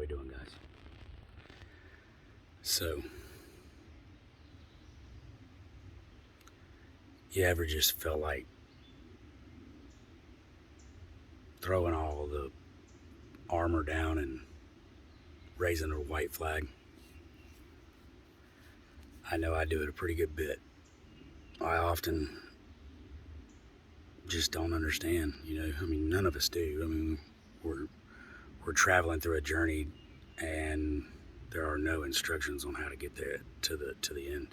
we doing, guys? So, you ever just felt like throwing all the armor down and raising a white flag? I know I do it a pretty good bit. I often just don't understand, I mean, none of us do. I mean, we're traveling through a journey and there are no instructions on how to get there to the end.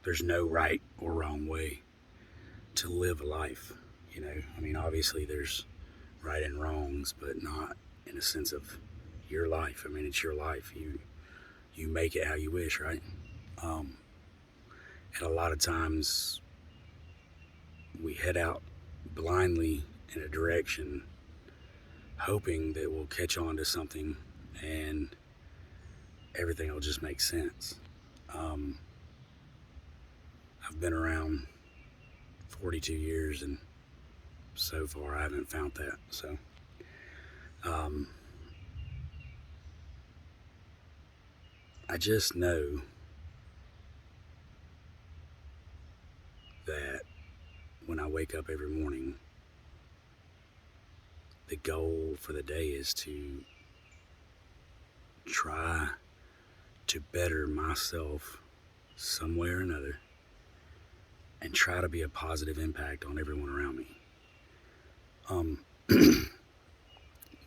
There's no right or wrong way to live a life. I mean, obviously there's right and wrongs, but not in a sense of your life. I mean, it's your life. You make it how you wish, right? Um, and a lot of times we head out blindly in a direction, hoping that we'll catch on to something and everything will just make sense. Um, I've been around 42 years, and so far I haven't found that. So, um, I just know that when I wake up every morning, the goal for the day is to try to better myself some way or another and try to be a positive impact on everyone around me.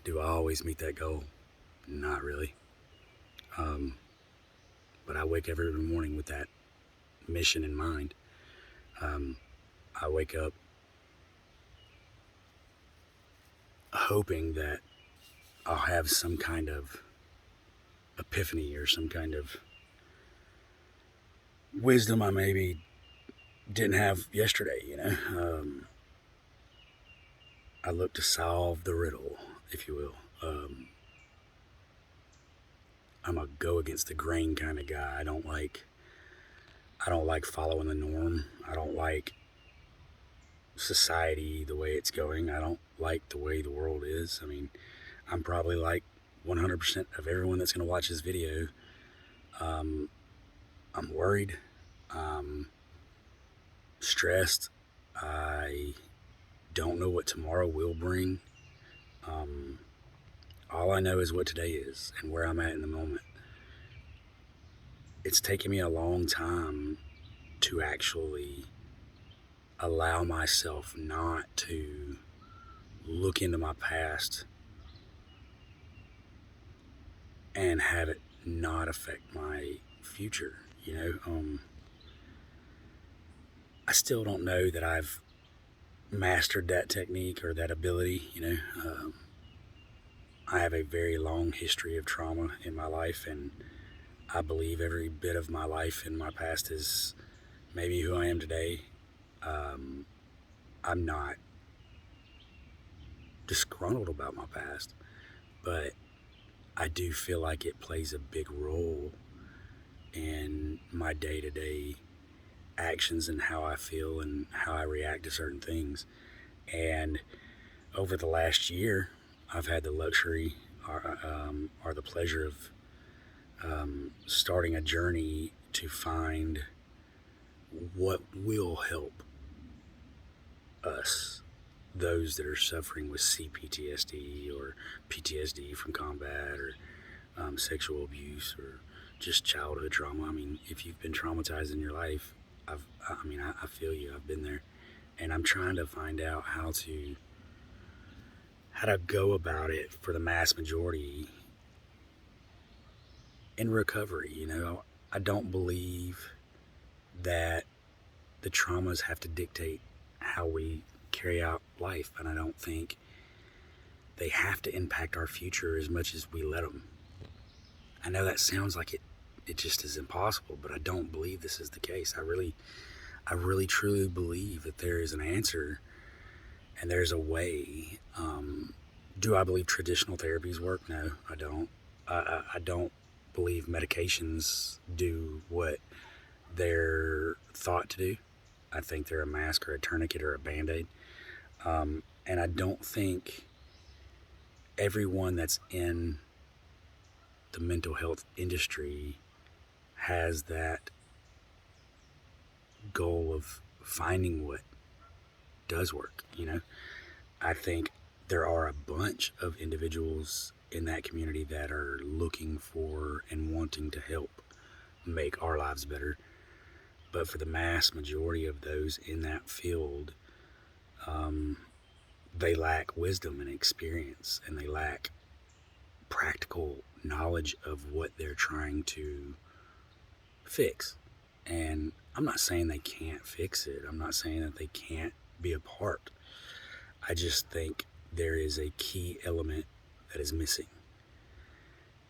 Do I always meet that goal? Not really. Um, but I wake up every morning with that mission in mind. I wake up hoping that I'll have some kind of epiphany or some kind of wisdom I maybe didn't have yesterday. I look to solve the riddle, if you will. I'm a go against the grain kind of guy. I don't like following the norm. I don't like society the way it's going. I don't like the way the world is. I mean, I'm probably like 100% of everyone that's going to watch this video. Um, I'm worried. I'm stressed. I don't know what tomorrow will bring. Um, all I know is what today is and where I'm at in the moment. It's taken me a long time to actually allow myself not to look into my past and have it not affect my future. I still don't know that I've mastered that technique or that ability. I have a very long history of trauma in my life, and I believe every bit of my life in my past is maybe who I am today. Um, I'm not disgruntled about my past, but I do feel like it plays a big role in my day-to-day actions and how I feel and how I react to certain things. And over the last year, I've had the luxury or the pleasure of starting a journey to find what will help us, those that are suffering with CPTSD or PTSD from combat or sexual abuse or just childhood trauma. I mean, if you've been traumatized in your life, I feel you. I've been there, and I'm trying to find out how to go about it for the mass majority in recovery. I don't believe that the traumas have to dictate how we carry out life, and I don't think they have to impact our future as much as we let them. I know that sounds like it just is impossible, but I don't believe this is the case. I really truly believe that there is an answer and there's a way. Do I believe traditional therapies work? No, I don't. I don't believe medications do what they're thought to do. I think they're a mask or a tourniquet or a band-aid. And I don't think everyone that's in the mental health industry has that goal of finding what does work. I think there are a bunch of individuals in that community that are looking for and wanting to help make our lives better. But for the mass majority of those in that field, they lack wisdom and experience, and they lack practical knowledge of what they're trying to fix. And I'm not saying they can't fix it. I'm not saying that they can't be a part. I just think there is a key element that is missing.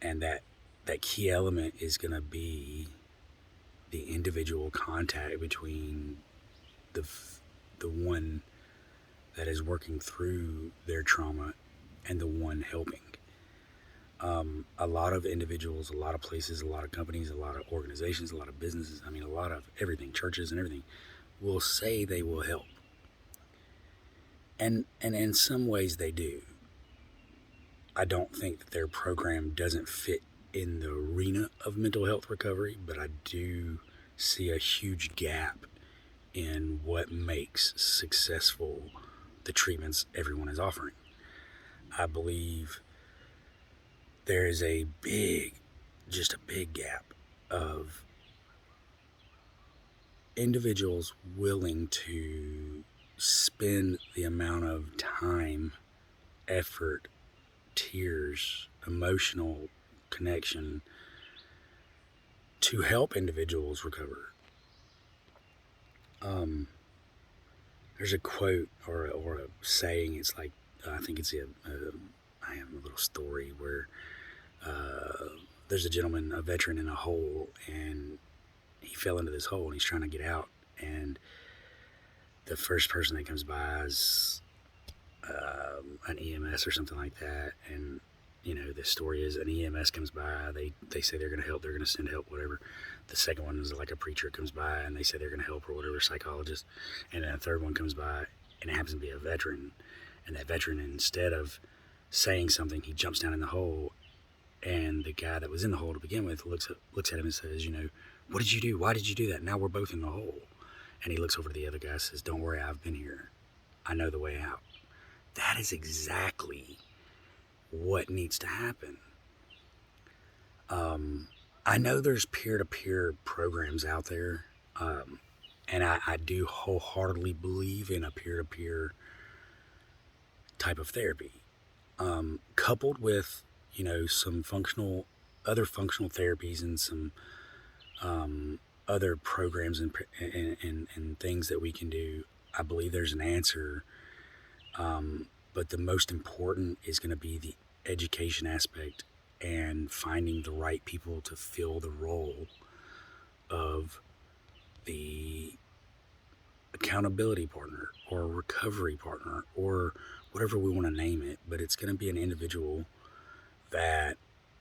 And that key element is going to be the individual contact between the one that is working through their trauma and the one helping. A lot of individuals, a lot of places, a lot of companies, a lot of organizations, a lot of businesses, a lot of everything, churches and everything, will say they will help. And in some ways they do. I don't think that their program doesn't fit in the arena of mental health recovery, but I do see a huge gap in what makes successful the treatments everyone is offering. I believe there is a big gap of individuals willing to spend the amount of time, effort, tears, emotional connection to help individuals recover. There's a quote or a saying. It's like, I think it's I have a little story where there's a gentleman, a veteran, in a hole, and he fell into this hole and he's trying to get out, and the first person that comes by is an EMS or something like that. And the story is an EMS comes by, they say they're going to help, they're going to send help, whatever. The second one is like a preacher comes by and they say they're going to help, or whatever, psychologist. And then a third one comes by and it happens to be a veteran. And that veteran, instead of saying something, he jumps down in the hole, and the guy that was in the hole to begin with looks at him and says, what did you do? Why did you do that? Now we're both in the hole. And he looks over to the other guy and says, don't worry, I've been here. I know the way out. That is exactly what needs to happen. I know there's peer-to-peer programs out there, and I do wholeheartedly believe in a peer-to-peer type of therapy, coupled with some other functional therapies and some other programs and things that we can do. I believe there's an answer, but the most important is going to be the education aspect and finding the right people to fill the role of the accountability partner or recovery partner or whatever we want to name it. But it's going to be an individual that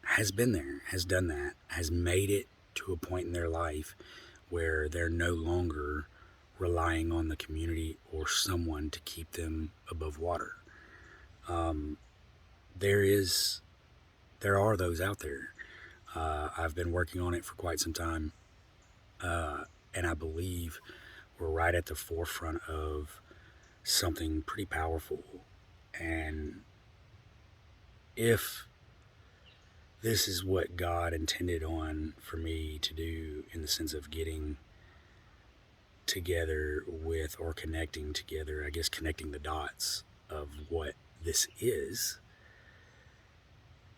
has been there, has done that, has made it to a point in their life where they're no longer relying on the community or someone to keep them above water. There are those out there. I've been working on it for quite some time, and I believe we're right at the forefront of something pretty powerful. And if this is what God intended on for me to do, in the sense of getting together with, or connecting together, I guess connecting the dots of what this is,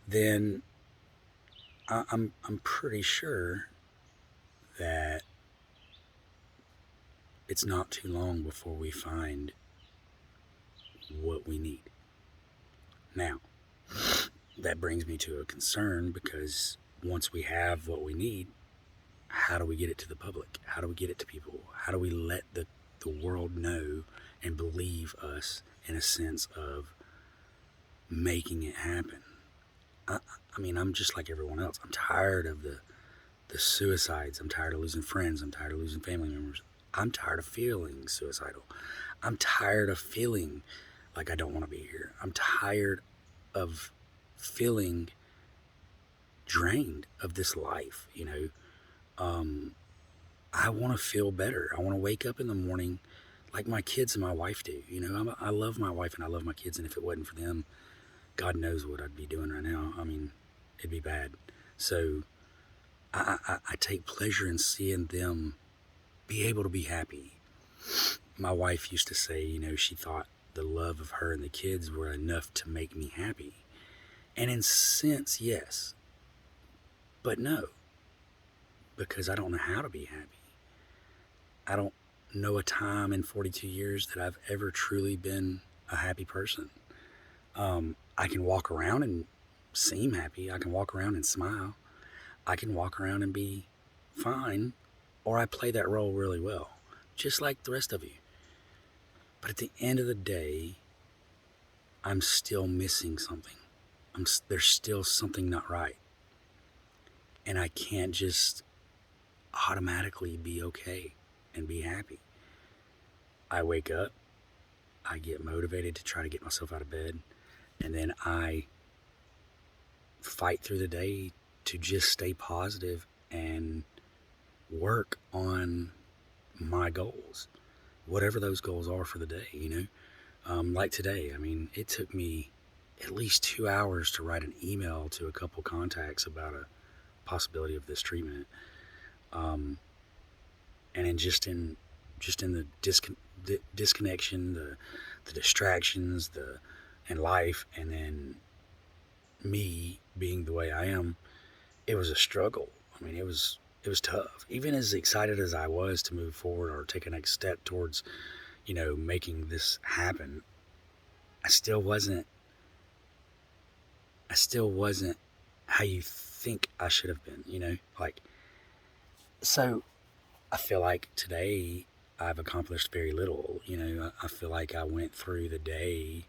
then I'm pretty sure that it's not too long before we find what we need. Now, that brings me to a concern, because once we have what we need, how do we get it to the public? How do we get it to people? How do we let the world know and believe us, in a sense of making it happen? I'm just like everyone else. I'm tired of the suicides. I'm tired of losing friends. I'm tired of losing family members. I'm tired of feeling suicidal. I'm tired of feeling like I don't want to be here. I'm tired of feeling drained of this life. I want to feel better. I want to wake up in the morning like my kids and my wife do. I love my wife and I love my kids, and if it wasn't for them, God knows what I'd be doing right now. I mean, it'd be bad. So I take pleasure in seeing them be able to be happy. My wife used to say, she thought the love of her and the kids were enough to make me happy. And in a sense, yes. But no. Because I don't know how to be happy. I don't know a time in 42 years that I've ever truly been a happy person. I can walk around and seem happy. I can walk around and smile. I can walk around and be fine, or I play that role really well, just like the rest of you. But at the end of the day, I'm still missing something. There's still something not right. And I can't just automatically be okay and be happy. I wake up, I get motivated to try to get myself out of bed, and then I fight through the day to just stay positive and work on my goals, whatever those goals are for the day. Like today, it took me at least 2 hours to write an email to a couple contacts about a possibility of this treatment. And then just in the disconnection, the distractions, and life, and then me being the way I am, it was a struggle. It was tough. Even as excited as I was to move forward or take a next step towards, making this happen, I still wasn't how you think I should have been, so I feel like today I've accomplished very little. I feel like I went through the day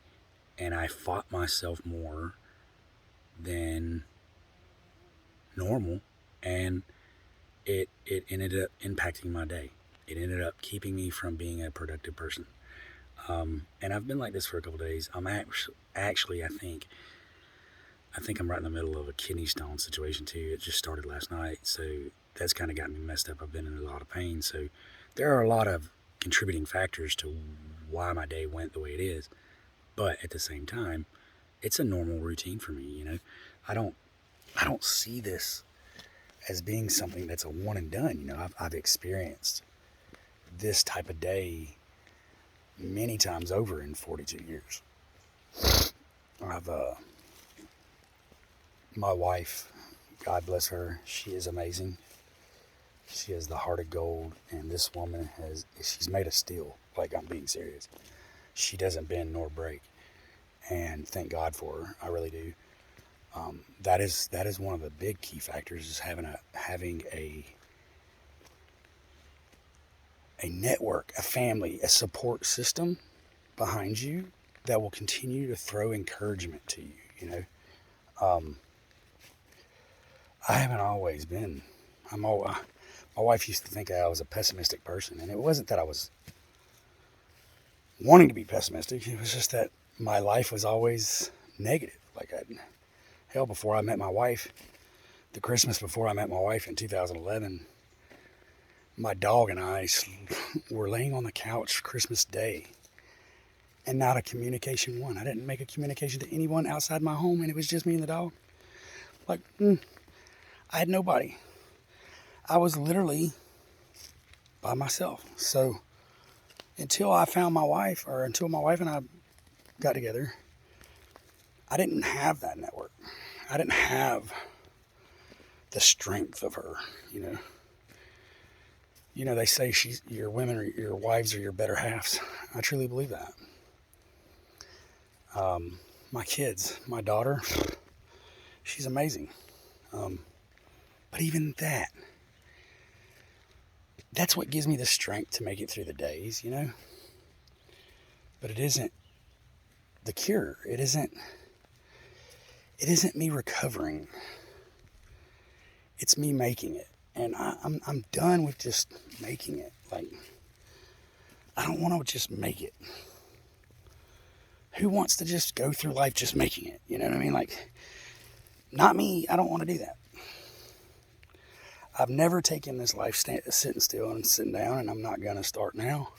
and I fought myself more than normal, and it ended up impacting my day. It ended up keeping me from being a productive person. And I've been like this for a couple days. I'm actually, I think I'm right in the middle of a kidney stone situation too. It just started last night, so that's kind of got me messed up. I've been in a lot of pain, so there are a lot of contributing factors to why my day went the way it is. But at the same time, it's a normal routine for me. I don't see this as being something that's a one and done. I've experienced this type of day many times over in 42 years. My wife, God bless her, she is amazing. She has the heart of gold, and this woman she's made of steel. Like, I'm being serious. She doesn't bend nor break, and thank God for her. I really do. That is one of the big key factors, is having a network, a family, a support system behind you that will continue to throw encouragement to you. I haven't always been. My wife used to think I was a pessimistic person, and it wasn't that I was wanting to be pessimistic. It was just that my life was always negative. Hell, before I met my wife, the Christmas before I met my wife in 2011, my dog and I were laying on the couch Christmas Day, and not a communication one. I didn't make a communication to anyone outside my home, and it was just me and the dog. I had nobody. I was literally by myself. So until I found my wife, or until my wife and I got together, I didn't have that network. I didn't have the strength of her. They say your women or your wives are your better halves. I truly believe that. My kids, my daughter, she's amazing. But even that's what gives me the strength to make it through the days, But it isn't the cure. It isn't me recovering. It's me making it. And I'm done with just making it. I don't want to just make it. Who wants to just go through life just making it? You know what I mean? Not me. I don't want to do that. I've never taken this life sitting still and sitting down, and I'm not going to start now.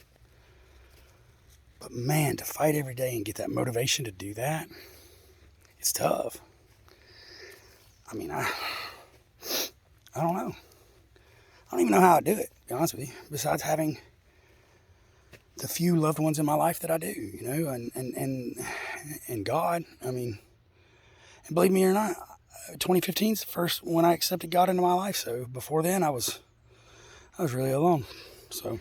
But man, to fight every day and get that motivation to do that, it's tough. I mean, I don't know. I don't even know how I do it, to be honest with you, besides having the few loved ones in my life that I do, you know, and God. I mean, and believe me or not, 2015 is the first when I accepted God into my life. So before then, I was really alone. So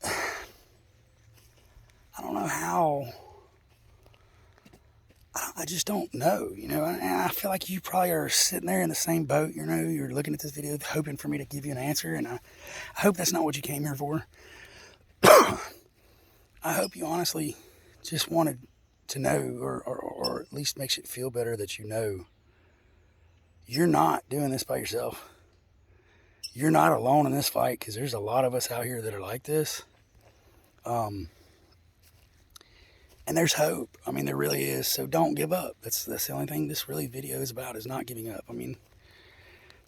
I don't know how. I just don't know, you know, and I feel like you probably are sitting there in the same boat, you know, you're looking at this video hoping for me to give you an answer, and I hope that's not what you came here for. I hope you honestly just wanted to know, or at least makes it feel better that you know you're not doing this by yourself. You're not alone in this fight, because there's a lot of us out here that are like this. And there's hope. I mean, there really is. So don't give up. That's the only thing this really video is about, is not giving up. I mean,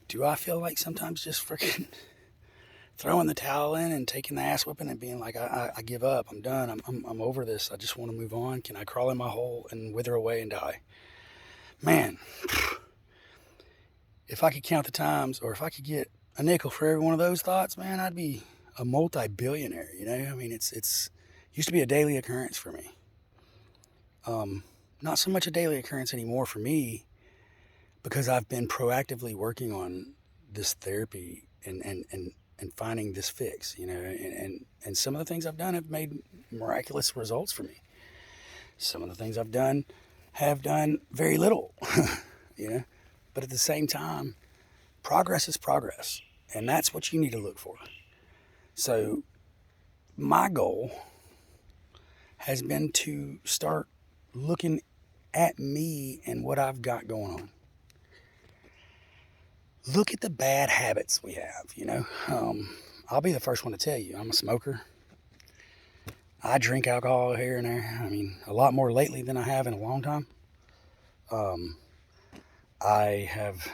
do I feel like sometimes just freaking throwing the towel in and taking the ass whipping and being like, I give up. I'm done. I'm over this. I just want to move on. Can I crawl in my hole and wither away and die? Man, if I could count the times, or if I could get a nickel for every one of those thoughts, man, I'd be a multi-billionaire, you know? I mean, it's used to be a daily occurrence for me. Not so much a daily occurrence anymore for me, because I've been proactively working on this therapy and finding this fix, you know, and some of the things I've done have made miraculous results for me. Some of the things I've done have done very little, you know, but at the same time, progress is progress, and that's what you need to look for. So my goal has been to start looking at me and what I've got going on. Look at the bad habits we have, you know. I'll be the first one to tell you, I'm a smoker. I drink alcohol here and there. I mean, a lot more lately than I have in a long time. I have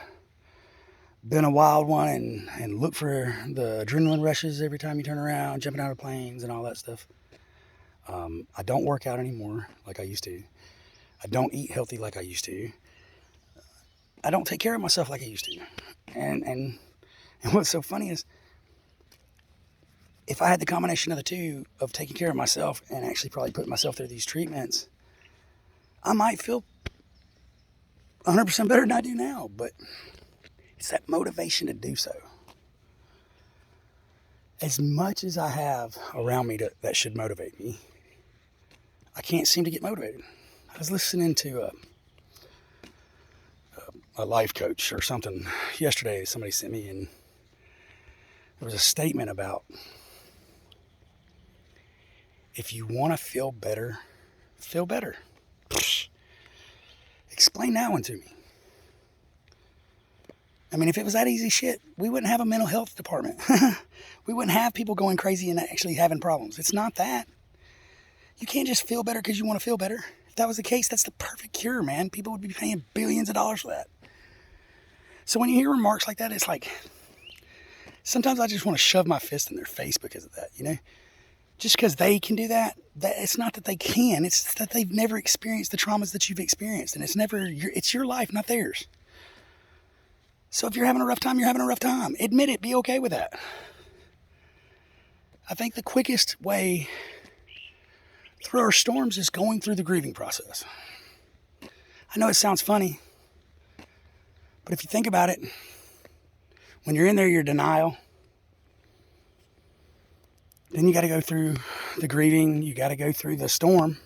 been a wild one and look for the adrenaline rushes every time you turn around, jumping out of planes and all that stuff. I don't work out anymore like I used to. I don't eat healthy like I used to. I don't take care of myself like I used to. And what's so funny is, if I had the combination of the two, of taking care of myself and actually probably putting myself through these treatments, I might feel 100% better than I do now. But it's that motivation to do so. As much as I have around me that should motivate me, I can't seem to get motivated. I was listening to a life coach or something yesterday. Somebody sent me, and there was a statement about, if you want to feel better, feel better. Psh, explain that one to me. I mean, if it was that easy shit, we wouldn't have a mental health department. We wouldn't have people going crazy and actually having problems. It's not that. You can't just feel better because you want to feel better. If that was the case, that's the perfect cure, man. People would be paying billions of dollars for that. So when you hear remarks like that, it's like, sometimes I just want to shove my fist in their face because of that, you know? Just because they can do that, it's not that they can, it's that they've never experienced the traumas that you've experienced. And it's your life, not theirs. So if you're having a rough time, you're having a rough time. Admit it, be okay with that. I think the quickest way through our storms is going through the grieving process. I know it sounds funny, but if you think about it, when you're in there, you're denial. Then you got to go through the grieving. You got to go through the storm.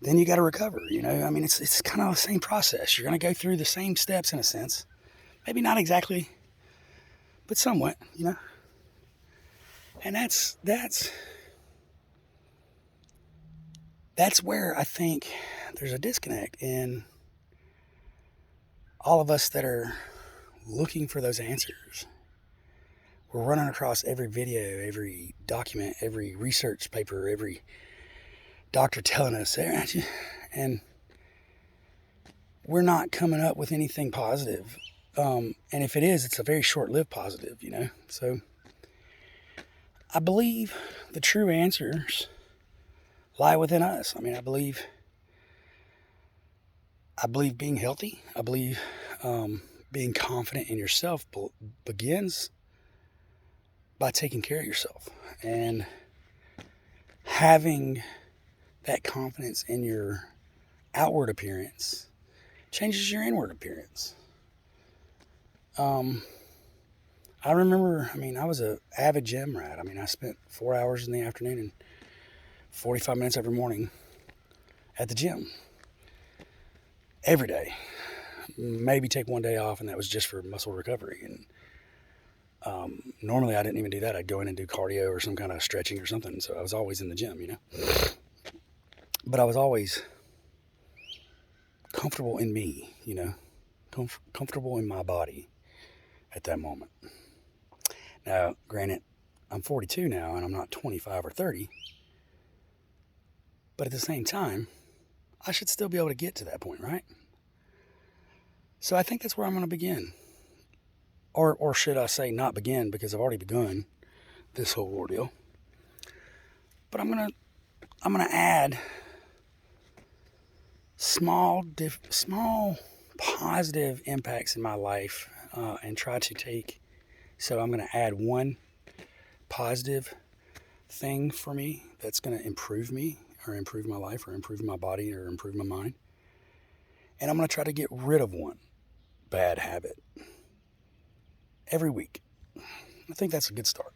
Then you got to recover. You know, I mean, it's kind of the same process. You're going to go through the same steps in a sense. Maybe not exactly, but somewhat, you know. And that's where I think there's a disconnect in all of us that are looking for those answers. We're running across every video, every document, every research paper, every doctor telling us, and we're not coming up with anything positive. And if it is, it's a very short-lived positive, you know. So I believe the true answers lie within us. I mean, I believe being healthy. I believe being confident in yourself begins by taking care of yourself, and having that confidence in your outward appearance changes your inward appearance. I remember, I was an avid gym rat. I spent 4 hours in the afternoon and 45 minutes every morning at the gym every day. Maybe take one day off, and that was just for muscle recovery. And normally I didn't even do that. I'd go in and do cardio or some kind of stretching or something. So I was always in the gym, you know. But I was always comfortable in me, you know, comfortable in my body at that moment. Now, granted, I'm 42 now, and I'm not 25 or 30. But at the same time, I should still be able to get to that point, right? So I think that's where I'm going to begin. Or should I say not begin, because I've already begun this whole ordeal. But I'm gonna add small positive impacts in my life, and try to take. So I'm gonna add one positive thing for me that's gonna improve me, or improve my life, or improve my body, or improve my mind. And I'm gonna try to get rid of one bad habit every week. I think that's a good start.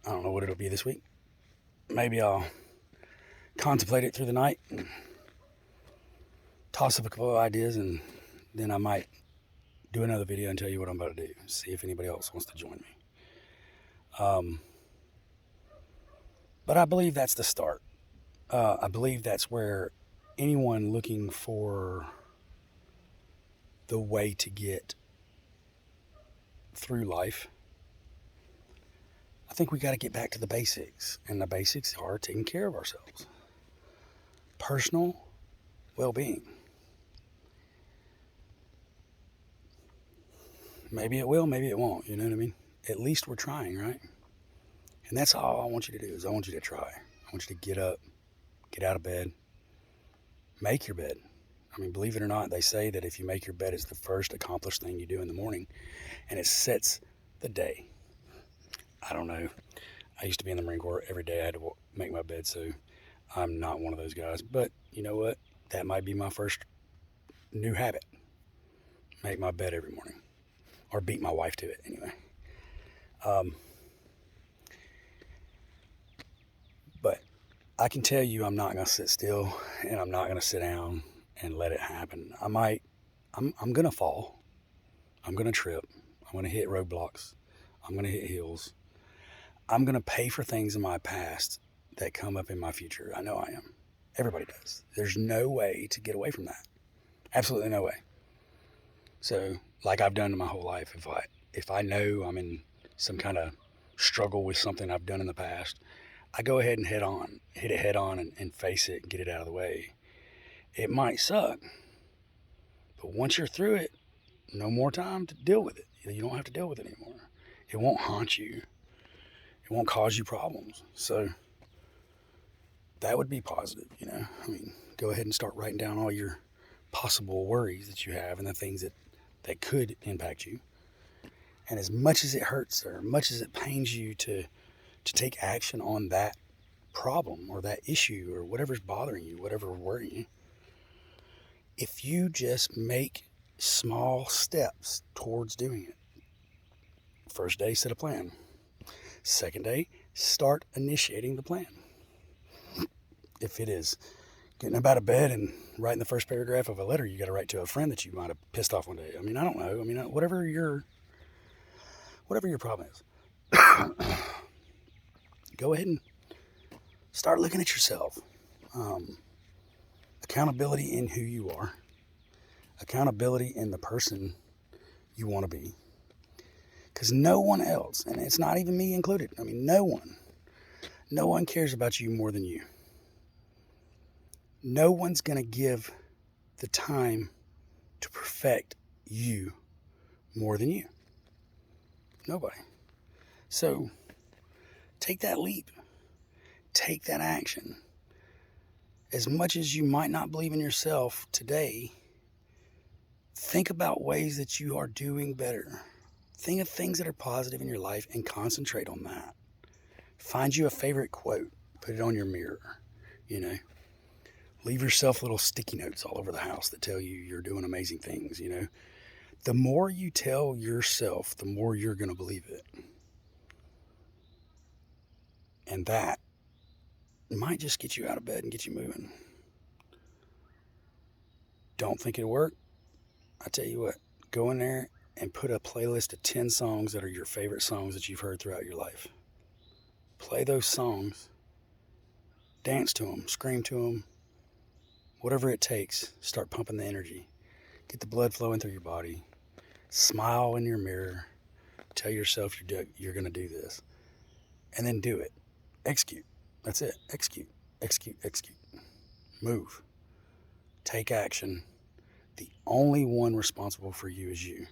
I don't know what it'll be this week. Maybe I'll contemplate it through the night and toss up a couple of ideas, and then I might do another video and tell you what I'm about to do. See if anybody else wants to join me. But I believe that's the start. I believe that's where anyone looking for the way to get through life, I think we got to get back to the basics, and the basics are taking care of ourselves. Personal well-being. Maybe it will, maybe it won't, you know what I mean? At least we're trying, right? And that's all I want you to do, is I want you to try. I want you to get up, get out of bed, make your bed. Believe it or not, they say that if you make your bed, it's the first accomplished thing you do in the morning, and it sets the day. I don't know. I used to be in the Marine Corps. Every day I had to make my bed, so I'm not one of those guys. But you know what? That might be my first new habit. Make my bed every morning. Or beat my wife to it, anyway. But I can tell you I'm not going to sit still, and I'm not going to sit down and let it happen. I'm going to fall. I'm going to trip. I'm going to hit roadblocks. I'm going to hit hills. I'm going to pay for things in my past that come up in my future. I know I am. Everybody does. There's no way to get away from that. Absolutely no way. So, like I've done my whole life, if I know I'm in some kind of struggle with something I've done in the past, I go ahead and hit it head on and face it and get it out of the way. It might suck, but once you're through it, no more time to deal with it. You don't have to deal with it anymore. It won't haunt you. It won't cause you problems. So that would be positive, you know. Go ahead and start writing down all your possible worries that you have and the things that could impact you. And as much as it hurts, or much as it pains you to take action on that problem or that issue or whatever's bothering you, whatever worrying you, if you just make small steps towards doing it. First day, set a plan. Second day, start initiating the plan. If it is getting up out of bed and writing the first paragraph of a letter you got to write to a friend that you might have pissed off one day. I don't know. Whatever your problem is, go ahead and start looking at yourself. Accountability in who you are. Accountability in the person you want to be. Because no one else, and it's not even me included, no one cares about you more than you. No one's going to give the time to perfect you more than you? Nobody. So take that leap. Take that action. As much as you might not believe in yourself today, think about ways that you are doing better. Think of things that are positive in your life and concentrate on that. Find you a favorite quote, put it on your mirror, you know. Leave yourself little sticky notes all over the house that tell you you're doing amazing things, you know. The more you tell yourself, the more you're going to believe it. And that might just get you out of bed and get you moving. Don't think it'll work? I tell you what, go in there and put a playlist of 10 songs that are your favorite songs that you've heard throughout your life. Play those songs, dance to them, scream to them, whatever it takes. Start pumping the energy. Get the blood flowing through your body. Smile in your mirror. Tell yourself you're going to do this. And then do it. Execute. That's it. Execute. Execute. Execute. Move. Take action. The only one responsible for you is you.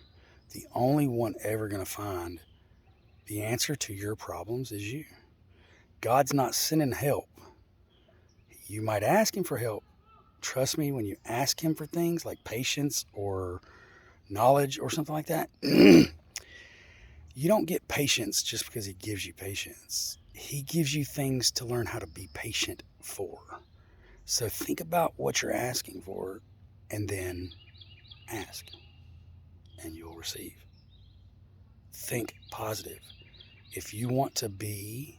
The only one ever going to find the answer to your problems is you. God's not sending help. You might ask him for help. Trust me, when you ask him for things like patience or knowledge or something like that, you don't get patience just because he gives you patience. He gives you things to learn how to be patient for. So think about what you're asking for and then ask, and you'll receive. Think positive. If you want to be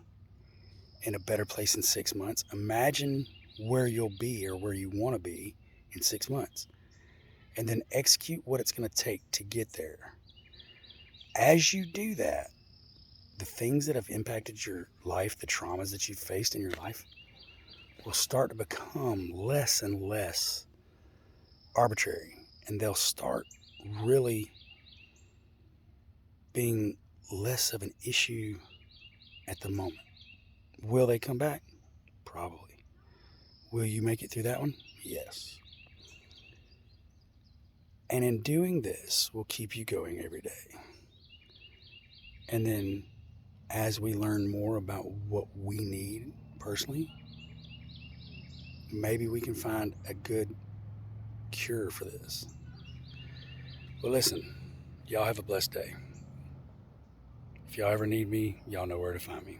in a better place in 6 months, imagine where you'll be or where you want to be in 6 months, and then execute what it's going to take to get there. As you do that, the things that have impacted your life, the traumas that you've faced in your life, will start to become less and less arbitrary, and they'll start really being less of an issue at the moment. Will they come back? Probably. Will you make it through that one? Yes. And in doing this, will keep you going every day. And then as we learn more about what we need personally, maybe we can find a good cure for this. Well, listen, y'all have a blessed day. If y'all ever need me, y'all know where to find me.